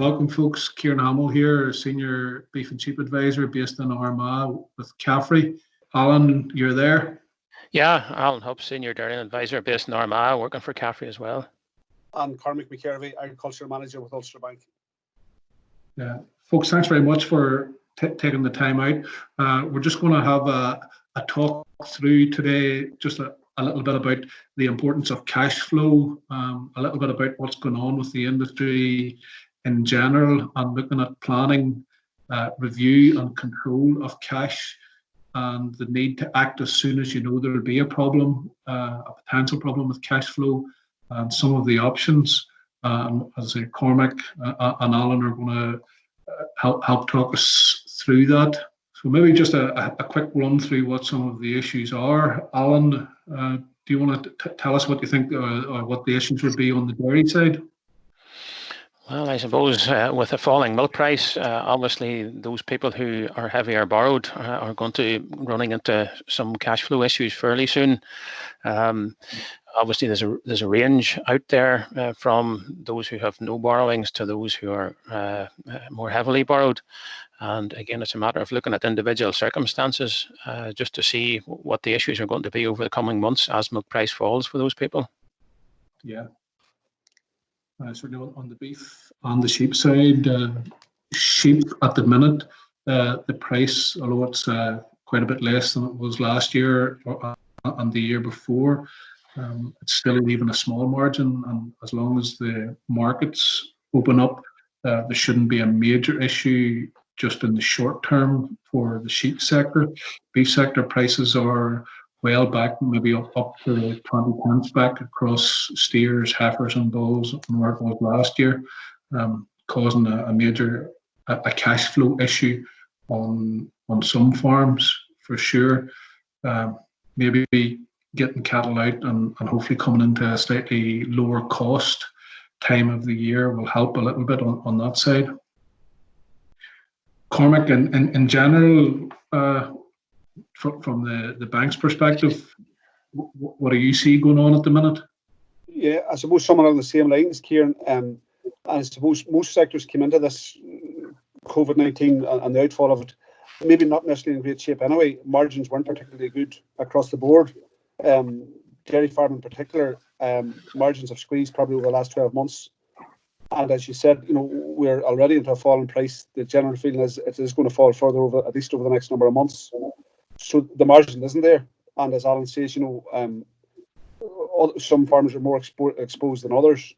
Welcome, folks. Ciaran Hamill here, Senior Beef and Sheep Advisor based in Armagh with CAFRE. Alan, you're there? Yeah, Alan Hubb, Senior Dairy Advisor based in Armagh, working for CAFRE as well. And Cormac McKervey, Agriculture Manager with Ulster Bank. Yeah, folks, thanks very much for taking the time out. We're just going to have a talk through today, just a little bit about the importance of cash flow, a little bit about what's going on with the industry in general, and looking at planning, review and control of cash, and the need to act as soon as you know there will be a problem, a potential problem with cash flow, and some of the options. As I say, Cormac and Alan are going to help talk us through that. So maybe just a quick run through what some of the issues are. Alan, do you want to tell us what you think or what the issues would be on the dairy side? Well, I suppose with a falling milk price, obviously those people who are heavier borrowed are going to be running into some cash flow issues fairly soon. Obviously, there's a range out there from those who have no borrowings to those who are more heavily borrowed. And again, it's a matter of looking at individual circumstances just to see what the issues are going to be over the coming months as milk price falls for those people. Yeah. Certainly on the beef, on the sheep side, sheep at the minute, the price, although it's quite a bit less than it was last year and the year before, it's still even a small margin, and as long as the markets open up, there shouldn't be a major issue just in the short term for the sheep sector. Beef sector prices are well back, maybe up to 20 pence back across steers, heifers and bulls from where it was last year, causing a major cash flow issue on some farms for sure. Maybe getting cattle out and hopefully coming into a slightly lower cost time of the year will help a little bit on that side. Cormac, in general, from the bank's perspective, what do you see going on at the minute? Yeah, I suppose somewhere on the same lines, Ciaran. I suppose most sectors came into this COVID-19 and the outfall of it, maybe not necessarily in great shape anyway. Margins weren't particularly good across the board. Dairy farm in particular, margins have squeezed probably over the last 12 months. And as you said, we're already into a falling price. The general feeling is it is going to fall further at least over the next number of months. So the margin isn't there. And as Alan says, some farmers are more exposed than others.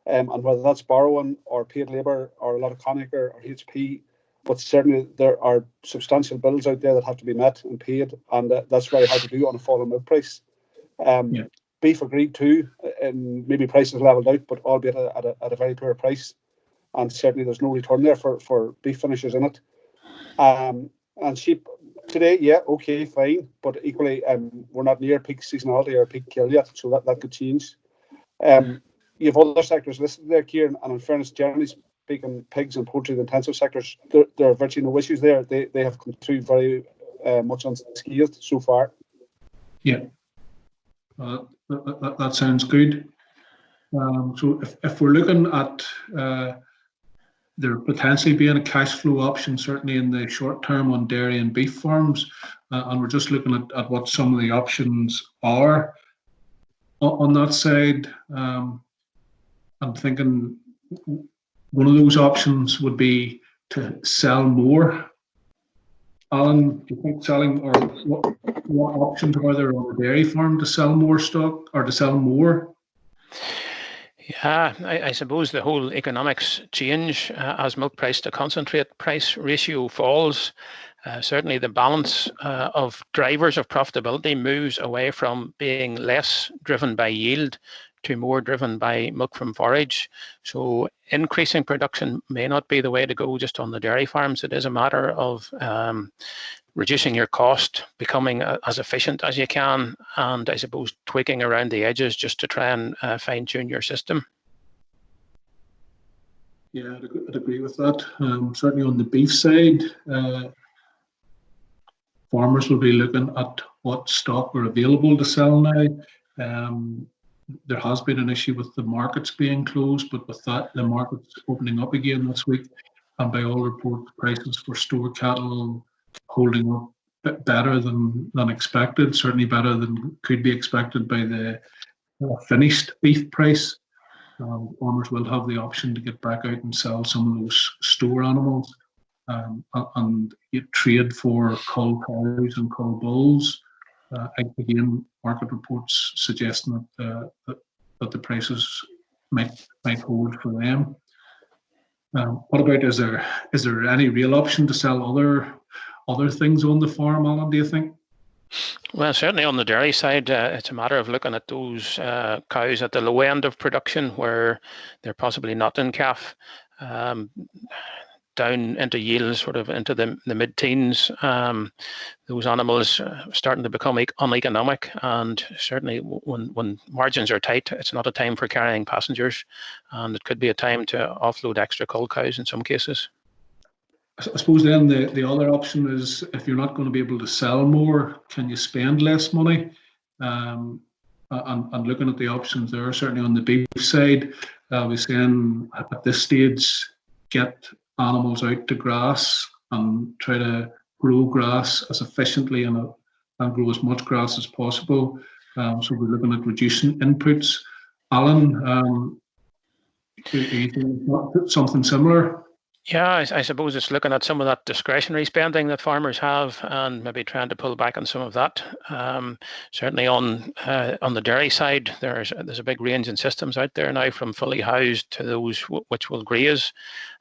And whether that's borrowing or paid labour or a lot of Connacher or HP, but certainly there are substantial bills out there that have to be met and paid, and that's very hard to do on a falling milk price. Beef agreed too, and maybe prices leveled out, but albeit at a very poor price. And certainly there's no return there for beef finishers in it. And sheep today, yeah, okay, fine, but equally we're not near peak seasonality or peak kill yet, so that could change. You have other sectors listed there, Ciaran, and in fairness, generally speaking, pigs and poultry, the intensive sectors, there are virtually no issues there. They have come through very much unscathed so far. Yeah, that sounds good. So if we're looking at there potentially being a cash flow option, certainly in the short term on dairy and beef farms, and we're just looking at what some of the options are on that side, I'm thinking one of those options would be to sell more. Alan, do you think selling, or what options are there on the dairy farm to sell more stock or to sell more? Yeah, I suppose the whole economics change as milk price to concentrate price ratio falls. Certainly the balance of drivers of profitability moves away from being less driven by yield to more driven by milk from forage. So increasing production may not be the way to go just on the dairy farms. It is a matter of reducing your cost, becoming as efficient as you can, and I suppose tweaking around the edges just to try and fine tune your system. Yeah, I'd agree with that. Certainly on the beef side, farmers will be looking at what stock are available to sell now. there has been an issue with the markets being closed, but with that, the markets opening up again this week, and by all reports, prices for store cattle holding up better than expected, certainly better than could be expected by the finished beef price. Farmers will have the option to get back out and sell some of those store animals and trade for cull cows and cull bulls. Again, market reports suggesting that the prices might hold for them. What about, is there any real option to sell other things on the farm, Alan, do you think? Well, certainly on the dairy side, it's a matter of looking at those cows at the low end of production where they're possibly not in calf, down into yields, sort of into the mid-teens. Those animals starting to become uneconomic, and certainly when margins are tight, it's not a time for carrying passengers, and it could be a time to offload extra cull cows in some cases. I suppose then the other option is, if you're not going to be able to sell more, can you spend less money? And looking at the options there, certainly on the beef side, we're saying at this stage, get animals out to grass and try to grow grass as efficiently and grow as much grass as possible. So we're looking at reducing inputs. Alan, are you thinking something similar? Yeah, I suppose it's looking at some of that discretionary spending that farmers have, and maybe trying to pull back on some of that. Certainly on the dairy side, there's a big range in systems out there now, from fully housed to those which will graze.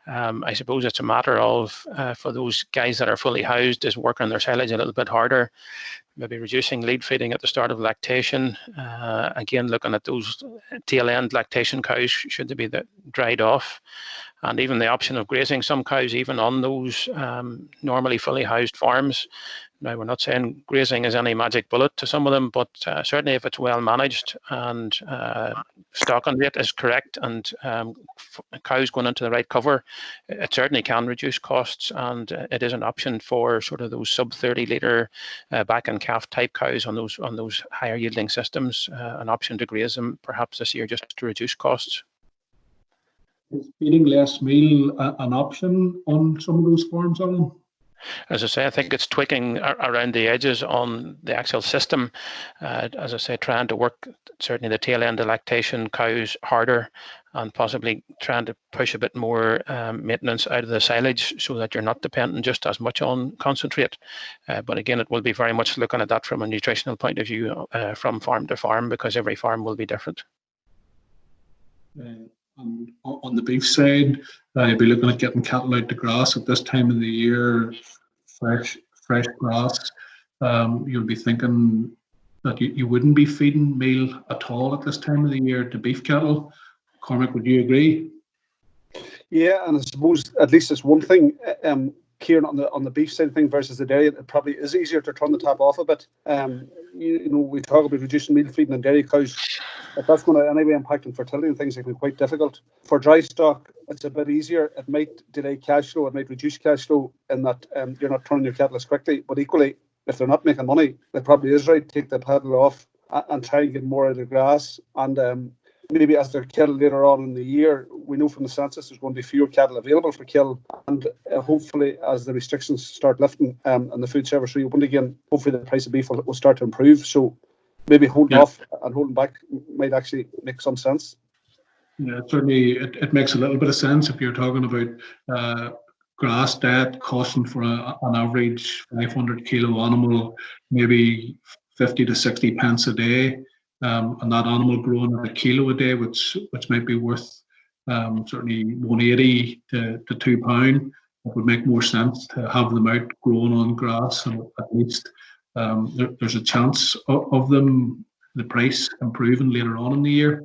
I suppose it's a matter of, for those guys that are fully housed, is working their silage a little bit harder, maybe reducing lead feeding at the start of lactation. Again, looking at those tail end lactation cows, should they be dried off. And even the option of grazing some cows, even on those normally fully housed farms. Now, we're not saying grazing is any magic bullet to some of them, but certainly if it's well managed and stocking rate is correct, and cows going into the right cover, it certainly can reduce costs, and it is an option for sort of those sub 30 litre back and calf type cows on those higher yielding systems. An option to graze them perhaps this year just to reduce costs. Is feeding less meal an option on some of those farms, Alan? As I say, I think it's tweaking around the edges on the actual system. As I say, trying to work certainly the tail end of lactation cows harder, and possibly trying to push a bit more maintenance out of the silage, so that you're not dependent just as much on concentrate. But again, it will be very much looking at that from a nutritional point of view, from farm to farm, because every farm will be different. On the beef side, you'll be looking at getting cattle out to grass at this time of the year, fresh grass. You'll be thinking that you wouldn't be feeding meal at all at this time of the year to beef cattle. Cormac, would you agree? Yeah, and I suppose at least it's one thing, Ciaran, on the beef side of thing versus the dairy, it probably is easier to turn the tap off a bit. You know, we talk about reducing meal feeding and dairy cows. If that's going to anyway impact on fertility and things, it can be quite difficult. For dry stock, it's a bit easier. It might delay cash flow, it might reduce cash flow in that you're not turning your cattle as quickly. But equally, if they're not making money, it probably is right to take the pedal off and try and get more out of the grass. And maybe as they're killed later on in the year, we know from the census there's going to be fewer cattle available for kill. And hopefully, as the restrictions start lifting and the food service reopened again, hopefully the price of beef will start to improve. So maybe holding off and holding back might actually make some sense. Yeah, certainly it makes a little bit of sense if you're talking about grass diet costing for an average 500 kilo animal, maybe 50 to 60 pence a day. And that animal growing at a kilo a day, which might be worth certainly 180 to £2. It would make more sense to have them out growing on grass, and at least there's a chance of them, the price improving later on in the year.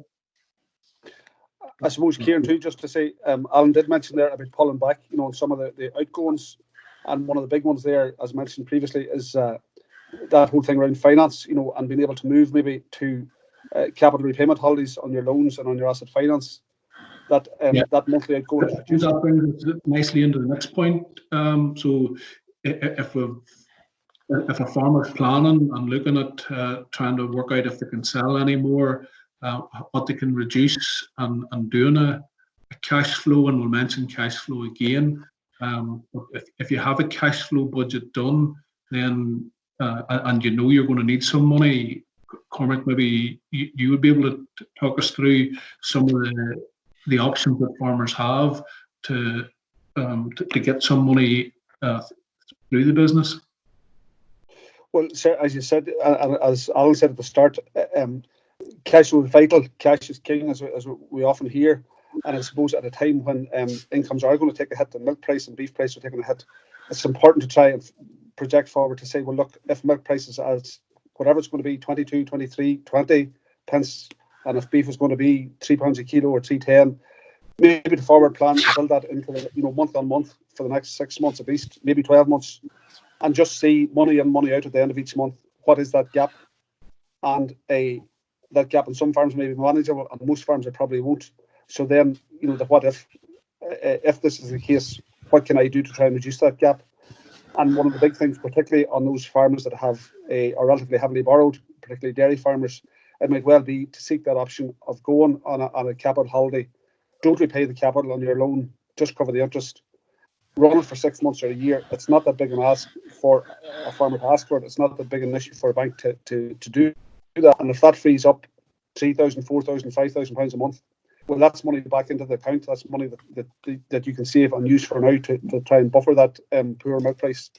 I suppose, Ciaran, too, just to say, Alan did mention there about pulling back, you know, on some of the outgoings, and one of the big ones there, as mentioned previously, is that whole thing around finance, you know, and being able to move maybe to capital repayment holidays on your loans and on your asset finance. That monthly outgoing is reduced. That brings us nicely into the next point. So if a farmer's planning and looking at trying to work out if they can sell any more, what they can reduce and doing a cash flow, and we'll mention cash flow again. If you have a cash flow budget done, then and you know you're going to need some money, Cormac, maybe you would be able to talk us through some of the options that farmers have to get some money through the business. Well, sir, as you said, and as Alan said at the start, cash is vital. Cash is king, as we often hear. And I suppose at a time when incomes are going to take a hit, and milk price and beef price are taking a hit, it's important to try and project forward to say, well, look, if milk prices as whatever it's going to be, 22, 23, 20 pence, and if beef is going to be £3 a kilo or 3.10, maybe the forward plan to build that into the, month on month for the next 6 months at least, maybe 12 months, and just see money in, money out at the end of each month. What is that gap? And that gap in some farms may be manageable, and most farms it probably won't. So then, the what if this is the case, what can I do to try and reduce that gap? And one of the big things, particularly on those farmers that are relatively heavily borrowed, particularly dairy farmers, it might well be to seek that option of going on a capital holiday. Don't repay the capital on your loan, just cover the interest. Run it for 6 months or a year. It's not that big an ask for a farmer to ask for it. It's not that big an issue for a bank to do that. And if that frees up £3,000, £4,000, £5,000 a month, well, that's money back into the account. That's money that you can save and use for now to try and buffer that poor milk price.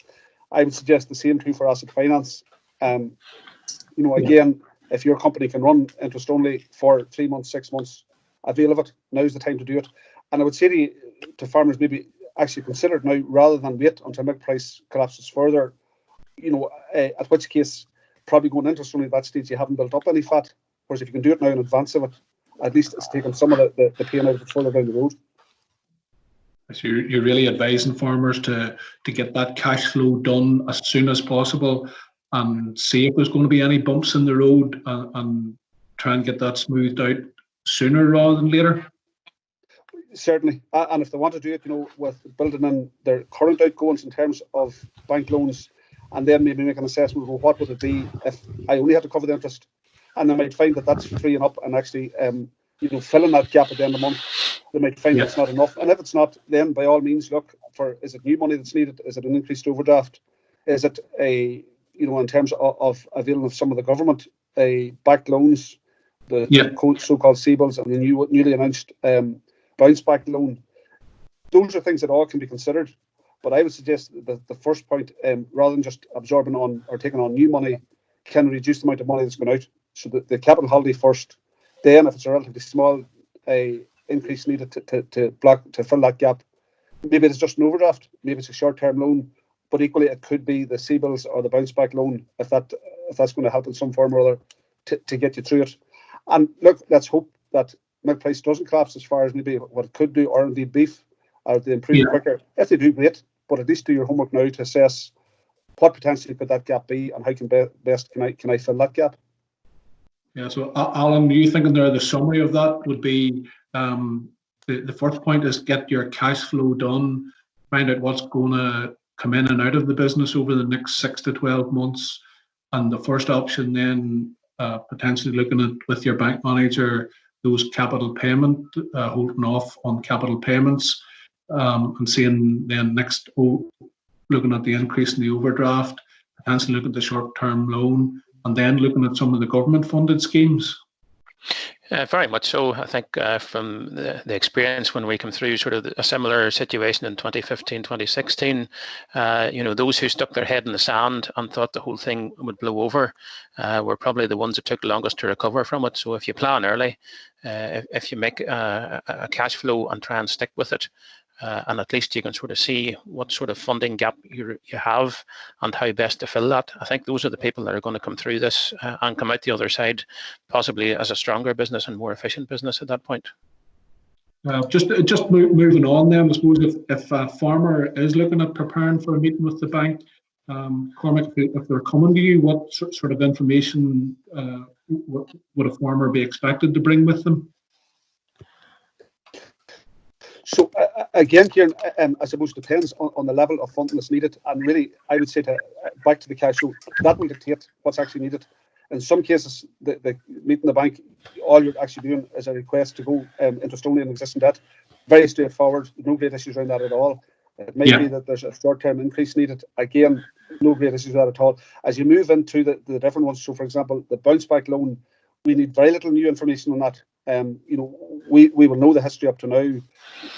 I would suggest the same true for asset finance. Again, if your company can run interest only for 3 months, 6 months, avail of it. Now's the time to do it. And I would say to farmers, maybe actually consider it now rather than wait until milk price collapses further. At which case, probably going interest only at that stage, you haven't built up any fat. Whereas if you can do it now in advance of it, at least it's taken some of the pain out of it further down the road. So you're really advising farmers to get that cash flow done as soon as possible and see if there's going to be any bumps in the road and try and get that smoothed out sooner rather than later. Certainly. And if they want to do it, with building in their current outgoings in terms of bank loans, and then maybe make an assessment of what would it be if I only had to cover the interest. And they might find that that's freeing up and actually, filling that gap at the end of the month. They might find that's not enough. And if it's not, then by all means, look is it new money that's needed? Is it an increased overdraft? Is it in terms of availing of some of the government backed loans, the so-called CBILS and the newly announced bounce back loan? Those are things that all can be considered. But I would suggest that the first point, rather than just absorbing on or taking on new money, can reduce the amount of money that's going out. So the capital holiday first. Then, if it's a relatively small increase needed to fill that gap, maybe it's just an overdraft, maybe it's a short-term loan, but equally it could be the CBILS or the bounce back loan if that's going to help in some form or other to get you through it. And look, let's hope that milk price doesn't collapse as far as maybe what it could do, or indeed beef, or they improve quicker. If they do, great, but at least do your homework now to assess what potentially could that gap be and how best can I fill that gap. Yeah, so Alan, are you thinking there the summary of that would be the first point is get your cash flow done, find out what's going to come in and out of the business over the next 6 to 12 months. And the first option then potentially looking at with your bank manager those capital payment, holding off on capital payments and seeing then next looking at the increase in the overdraft, potentially looking at the short-term loan, and then looking at some of the government-funded schemes. Very much so. I think from the experience when we came through sort of a similar situation in 2015, 2016, those who stuck their head in the sand and thought the whole thing would blow over were probably the ones that took longest to recover from it. So if you plan early, if you make a cash flow and try and stick with it, and at least you can sort of see what sort of funding gap you have and how best to fill that. I think those are the people that are going to come through this and come out the other side, possibly as a stronger business and more efficient business at that point. Just moving on then, I suppose if a farmer is looking at preparing for a meeting with the bank, Cormac, if they're coming to you, what sort of information would a farmer be expected to bring with them? So again, Ciaran, I suppose it depends on the level of funding that's needed, and really, I would say back to the cash flow, that will dictate what's actually needed. In some cases, the meeting the bank, all you're actually doing is a request to go interest only on existing debt. Very straightforward. No great issues around that at all. It may be that there's a short-term increase needed. Again, no great issues with that at all. As you move into the different ones, so for example, the bounce back loan, we need very little new information on that. We will know the history up to now.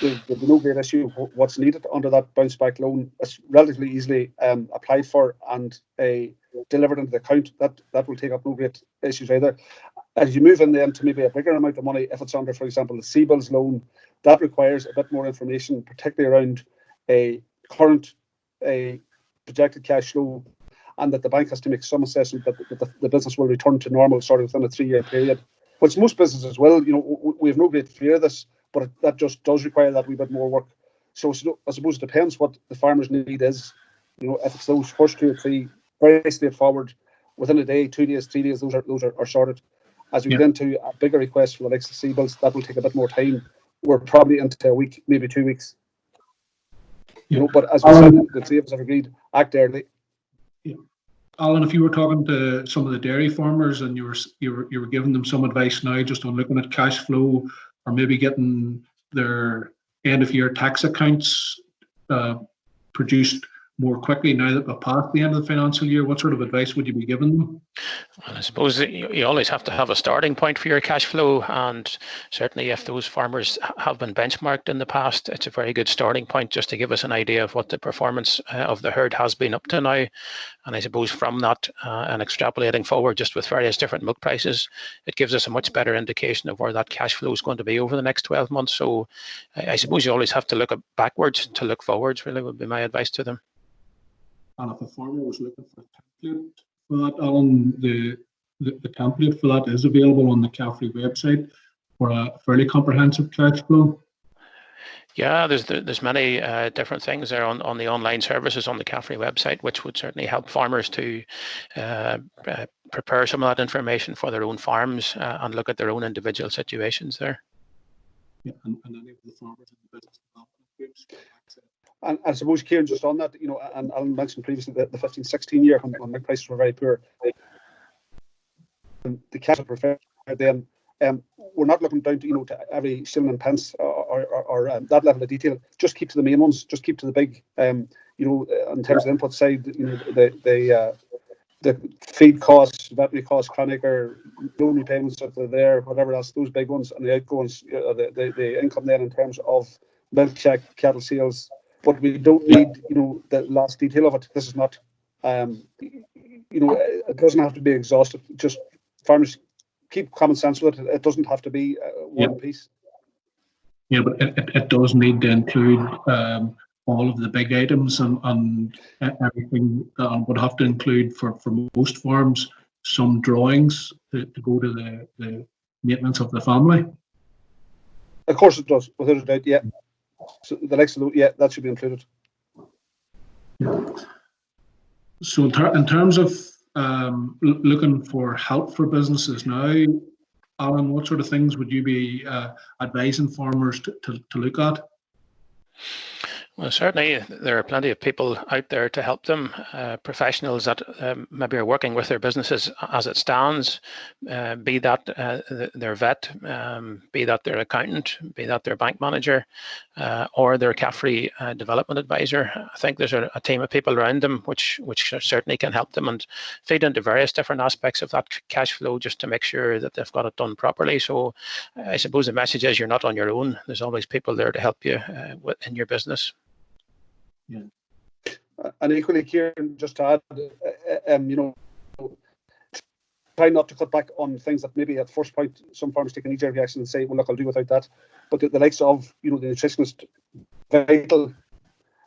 There'll be no great issue what's needed under that bounce back loan. It's relatively easily applied for and delivered into the account. That will take up no great issues either. As you move in then to maybe a bigger amount of money, if it's under, for example, the CBILS loan, that requires a bit more information, particularly around a current projected cash flow, and that the bank has to make some assessment that the business will return to normal sort of within a 3-year period, which most businesses will. We have no great fear of this, but that just does require that wee bit more work. So I suppose it depends what the farmer's need is. If it's those first 2 or 3, very straightforward, within a day, 2 days, 3 days, those are sorted. As we get into a bigger request for the likes of CBILS, that will take a bit more time. We're probably into a week, maybe 2 weeks. But as we said, the 3 of us have agreed, act early. Yeah. Alan, if you were talking to some of the dairy farmers and you were giving them some advice now just on looking at cash flow or maybe getting their end of year tax accounts produced more quickly now that we're past the end of the financial year, what sort of advice would you be giving them? Well, I suppose you always have to have a starting point for your cash flow, and certainly if those farmers have been benchmarked in the past, it's a very good starting point just to give us an idea of what the performance of the herd has been up to now. And I suppose from that and extrapolating forward just with various different milk prices, it gives us a much better indication of where that cash flow is going to be over the next 12 months. So I suppose you always have to look backwards to look forwards, really would be my advice to them. And if a farmer was looking for a template for that, Alan, the template for that is available on the CAFRE website for a fairly comprehensive cash flow. Yeah, there's many different things there on the online services on the CAFRE website, which would certainly help farmers to prepare some of that information for their own farms and look at their own individual situations there. Yeah, and any of the farmers in the business development groups. And I suppose, Ciaran, just on that, and Alan mentioned previously the 15-16 year when milk prices were very poor, the cash preferred then, we're not looking down to every shilling and pence or that level of detail. Just keep to the main ones. Just keep to the big. In terms of the input side, the feed costs, veterinary costs, chronic or loan repayments if they're there, whatever else, those big ones, and the outgoings, the income then in terms of milk check, cattle sales. But we don't need, the last detail of it. This is not, it doesn't have to be exhaustive. Just farmers keep common sense with it. It doesn't have to be one piece. Yeah, but it does need to include all of the big items and everything that would have to include for most farms some drawings to go to the maintenance of the family. Of course it does, without a doubt, yeah. So the likes of that should be included. Yeah. So in terms of looking for help for businesses now, Alan, what sort of things would you be advising farmers to look at? Well, certainly there are plenty of people out there to help them, professionals that maybe are working with their businesses as it stands, be that their vet, be that their accountant, be that their bank manager, or their CAFRE development advisor. I think there's a team of people around them which certainly can help them and feed into various different aspects of that cash flow just to make sure that they've got it done properly. So I suppose the message is you're not on your own. There's always people there to help you in your business. Yeah. And equally, Ciaran, just to add, try not to cut back on things that maybe at first point some farmers take an knee-jerk reaction and say, well, look, I'll do without that. But the likes of, the nutritionist, vital,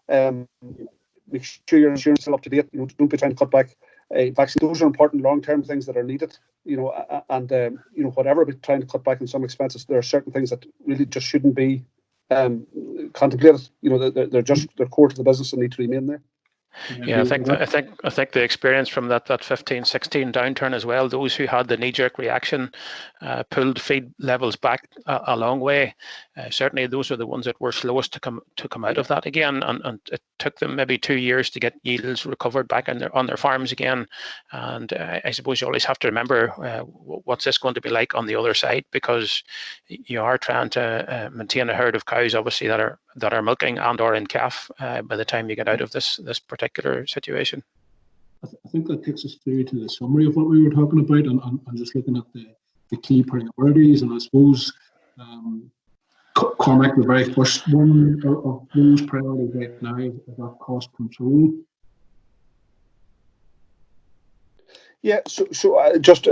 make sure your insurance is still up to date. Don't be trying to cut back. Vaccine, those are important long-term things that are needed. Whatever, but trying to cut back on some expenses, there are certain things that really just shouldn't be contemplated. They're core to the business and need to remain there. Yeah, I think the experience from that 15-16 downturn as well. Those who had the knee-jerk reaction pulled feed levels back a long way. Certainly, those are the ones that were slowest to come out of that again, and it took them maybe 2 years to get yields recovered back on their farms again. And I suppose you always have to remember what's this going to be like on the other side, because you are trying to maintain a herd of cows, obviously, that are milking and or in calf by the time you get out of this particular situation. I think that takes us through to the summary of what we were talking about, and just looking at the key priorities. And I suppose Cormac, the very first one of those priorities right now is about cost control. Yeah, so just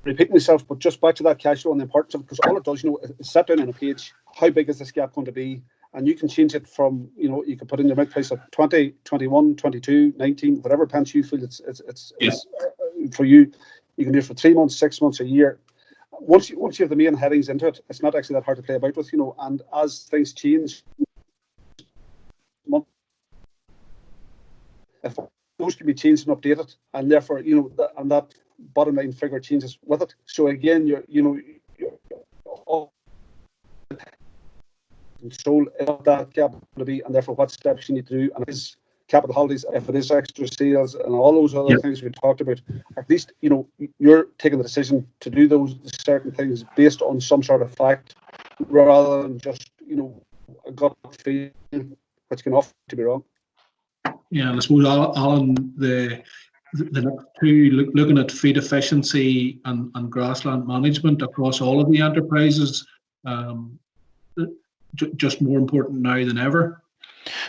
repeat myself, but just back to that cash flow and the importance of it, because all it does, is set down on a page, how big is this gap going to be? And you can change it from, you can put in your milk price at 20, 21, 22, 19, whatever pence you feel it's for you. You can do it for 3 months, 6 months, a year. Once you have the main headings into it, it's not actually that hard to play about with, and as things change, if those can be changed and updated, and therefore, and that bottom line figure changes with it. So again, you're all control of that gap to be, and therefore what steps you need to do, and it is capital holidays, if it is extra sales, and all those other things we talked about. At least you're taking the decision to do those certain things based on some sort of fact, rather than just a gut feeling, which can often be wrong. Yeah, and I suppose, Alan, the next two, looking at feed efficiency and grassland management across all of the enterprises, just more important now than ever.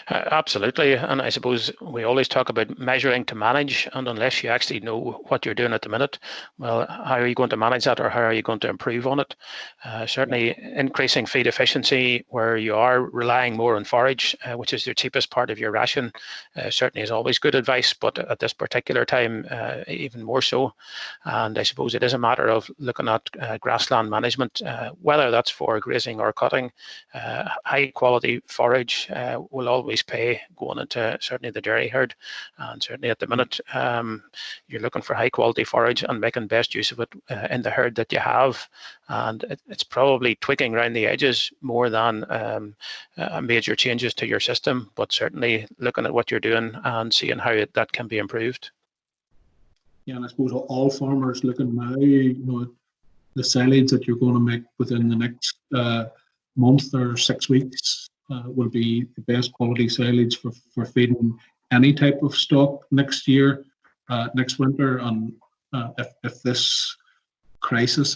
Absolutely, and I suppose we always talk about measuring to manage, and unless you actually know what you're doing at the minute, well, how are you going to manage that, or how are you going to improve on it? Certainly increasing feed efficiency where you are relying more on forage, which is the cheapest part of your ration, certainly is always good advice, but at this particular time, even more so. And I suppose it is a matter of looking at grassland management, whether that's for grazing or cutting. High quality forage will always pay going into certainly the dairy herd, and certainly at the minute you're looking for high quality forage and making best use of it in the herd that you have, and it's probably tweaking around the edges more than major changes to your system, but certainly looking at what you're doing and seeing how that can be improved. Yeah, and I suppose all farmers looking now, the silage that you're going to make within the next month or 6 weeks will be the best quality silage for feeding any type of stock next year, next winter. And if this crisis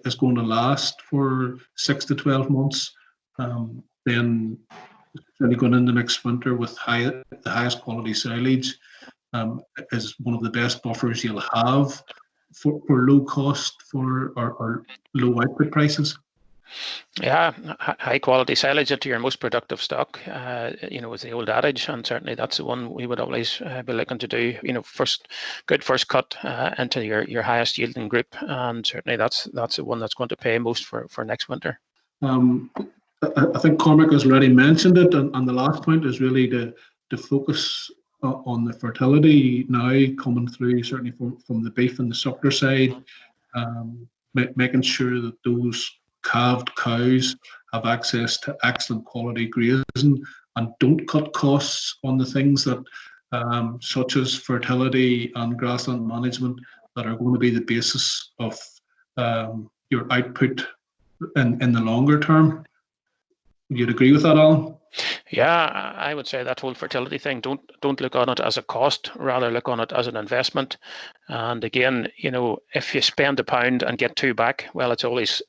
is going to last for 6 to 12 months, then certainly going into next winter with the highest quality silage is one of the best buffers you'll have for low cost or low output prices. Yeah, high quality silage into your most productive stock, is the old adage, and certainly that's the one we would always be looking to do. First cut into your highest yielding group, and certainly that's the one that's going to pay most for next winter. I think Cormac has already mentioned it, and the last point is really to focus on the fertility now coming through, certainly from the beef and the suckler side, making sure that those calved cows have access to excellent quality grazing and don't cut costs on the things that such as fertility and grassland management that are going to be the basis of your output in the longer term. You'd agree with that, Alan? Yeah, I would say that whole fertility thing, don't look on it as a cost, rather look on it as an investment. And again, if you spend £1 and get 2 back, well, it's always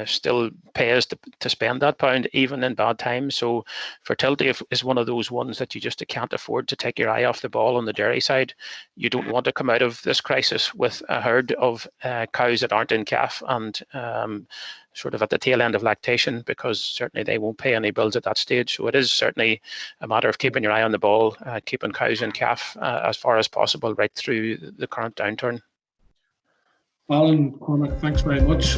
still pays to spend that £1 even in bad times. So fertility is one of those ones that you just can't afford to take your eye off the ball on the dairy side. You don't want to come out of this crisis with a herd of cows that aren't in calf and sort of at the tail end of lactation, because certainly they won't pay any bills at that stage. So it is certainly a matter of keeping your eye on the ball, keeping cows in calf as far as possible right through the current downturn. Alan, Cormac, thanks very much.